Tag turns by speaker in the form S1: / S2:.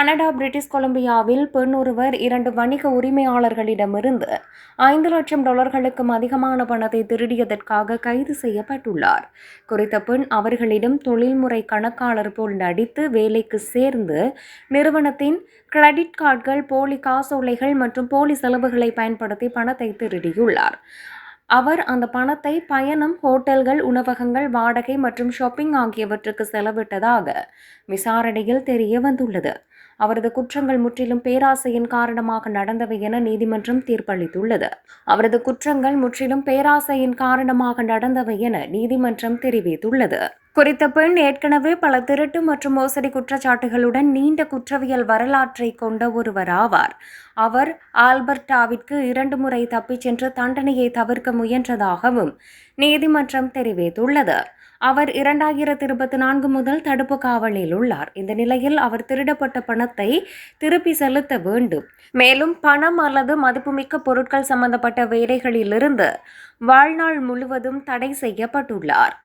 S1: Canada British கொலம்பியாவில் பெண் ஒருவர் 2 வணிக உரிமையாளர்களிடமிருந்து $5,00,000க்கும் அதிகமான பணத்தை திருடியதற்காக கைது செய்யப்பட்டுள்ளார். குறித்த பெண் அவர்களிடம் தொழில்முறை கணக்காளர் போல் நடித்து வேலைக்கு சேர்ந்து நிறுவனத்தின் கிரெடிட் கார்டுகள், போலி காசோலைகள் மற்றும் போலி செலவுகளை பயன்படுத்தி பணத்தை திருடியுள்ளார். அவர் அந்த பணத்தை பயணம், ஹோட்டல்கள், உணவகங்கள், வாடகை மற்றும் ஷாப்பிங் ஆகியவற்றுக்கு செலவிட்டதாக விசாரணையில் தெரிய வந்துள்ளது. அவரது குற்றங்கள் முற்றிலும் பேராசையின் காரணமாக நடந்தவை என நீதிமன்றம் தீர்ப்பளித்துள்ளது. தெரிவித்துள்ளது. குறித்த பெண் ஏற்கனவே பல திருட்டு மற்றும் மோசடி குற்றச்சாட்டுகளுடன் நீண்ட குற்றவியல் வரலாற்றை கொண்ட ஒருவராவார். அவர் ஆல்பர்டாவிற்கு 2 முறை தப்பிச் சென்று தண்டனையை தவிர்க்க முயன்றதாகவும் நீதிமன்றம் தெரிவித்துள்ளது. அவர் 2024 முதல் தடுப்பு காவலில் உள்ளார். இந்த நிலையில் அவர் திருடப்பட்ட பணத்தை திருப்பி செலுத்த வேண்டும். மேலும் பணம் அல்லது மதிப்புமிக்க பொருட்கள் சம்பந்தப்பட்ட வேலைகளிலிருந்து வாழ்நாள் முழுவதும் தடை செய்யப்பட்டுள்ளார்.